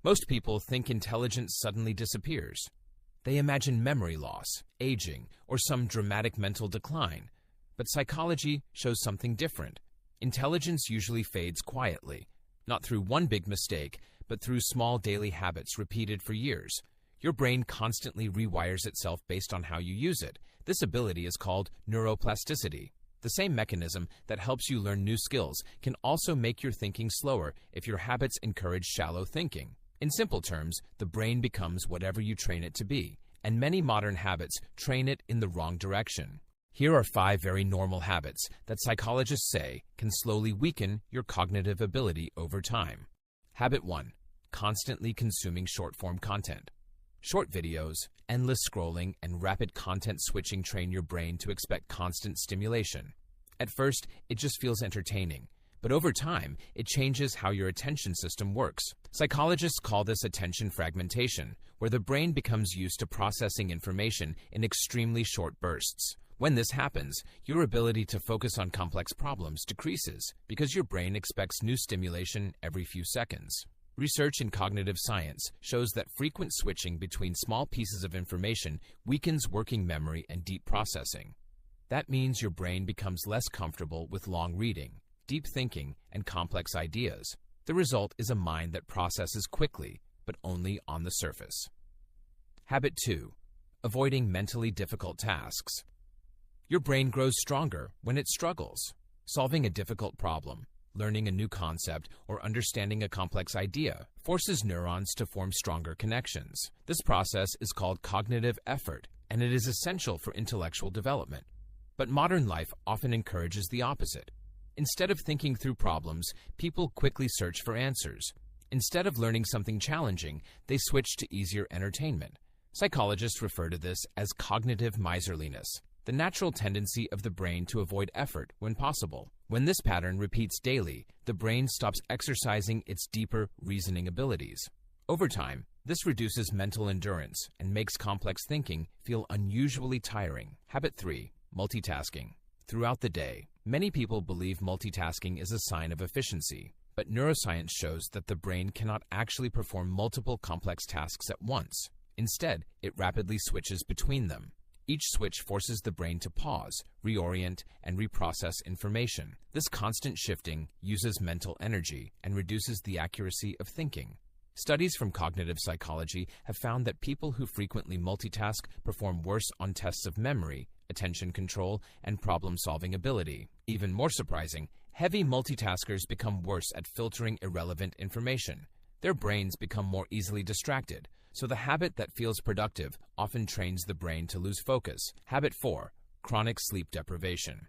Most people think intelligence suddenly disappears. They imagine memory loss, aging, or some dramatic mental decline. But psychology shows something different. Intelligence usually fades quietly, not through one big mistake, but through small daily habits repeated for years. Your brain constantly rewires itself based on how you use it. This ability is called neuroplasticity. The same mechanism that helps you learn new skills can also make your thinking slower if your habits encourage shallow thinking. In simple terms, the brain becomes whatever you train it to be, and many modern habits train it in the wrong direction. Here are 5 very normal habits that psychologists say can slowly weaken your cognitive ability over time. Habit 1. Constantly consuming short-form content. Short videos, endless scrolling, and rapid content switching train your brain to expect constant stimulation. At first, it just feels entertaining, but over time, it changes how your attention system works. Psychologists call this attention fragmentation, where the brain becomes used to processing information in extremely short bursts. When this happens, your ability to focus on complex problems decreases because your brain expects new stimulation every few seconds. Research in cognitive science shows that frequent switching between small pieces of information weakens working memory and deep processing. That means your brain becomes less comfortable with long reading, deep thinking, and complex ideas. The result is a mind that processes quickly, but only on the surface. Habit 2. Avoiding mentally difficult tasks. Your brain grows stronger when it struggles. Solving a difficult problem, learning a new concept, or understanding a complex idea forces neurons to form stronger connections. This process is called cognitive effort, and it is essential for intellectual development. But modern life often encourages the opposite. Instead of thinking through problems, people quickly search for answers. Instead of learning something challenging, they switch to easier entertainment. Psychologists refer to this as cognitive miserliness, the natural tendency of the brain to avoid effort when possible. When this pattern repeats daily, the brain stops exercising its deeper reasoning abilities. Over time, this reduces mental endurance and makes complex thinking feel unusually tiring. Habit 3. Multitasking. Throughout the day, many people believe multitasking is a sign of efficiency, but neuroscience shows that the brain cannot actually perform multiple complex tasks at once. Instead, it rapidly switches between them. Each switch forces the brain to pause, reorient, and reprocess information. This constant shifting uses mental energy and reduces the accuracy of thinking. Studies from cognitive psychology have found that people who frequently multitask perform worse on tests of memory, attention control, and problem-solving ability. Even more surprising, heavy multitaskers become worse at filtering irrelevant information. Their brains become more easily distracted, so the habit that feels productive often trains the brain to lose focus. Habit 4. Chronic sleep deprivation.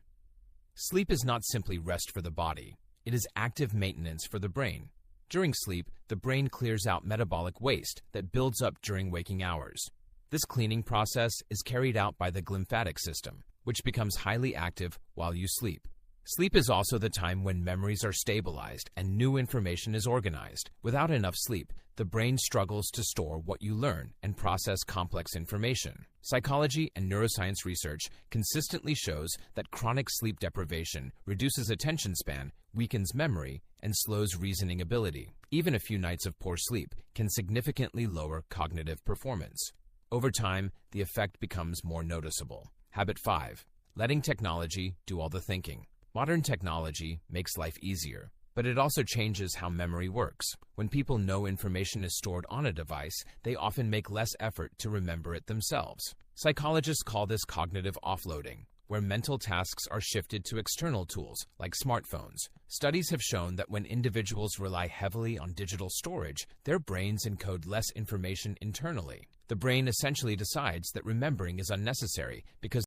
Sleep is not simply rest for the body. It is active maintenance for the brain. During sleep, the brain clears out metabolic waste that builds up during waking hours. This cleaning process is carried out by the glymphatic system, which becomes highly active while you sleep. Sleep is also the time when memories are stabilized and new information is organized. Without enough sleep, the brain struggles to store what you learn and process complex information. Psychology and neuroscience research consistently shows that chronic sleep deprivation reduces attention span, weakens memory, and slows reasoning ability. Even a few nights of poor sleep can significantly lower cognitive performance. Over time, the effect becomes more noticeable. Habit 5. Letting technology do all the thinking. Modern technology makes life easier, but it also changes how memory works. When people know information is stored on a device, they often make less effort to remember it themselves. Psychologists call this cognitive offloading, where mental tasks are shifted to external tools like smartphones. Studies have shown that when individuals rely heavily on digital storage, their brains encode less information internally. The brain essentially decides that remembering is unnecessary because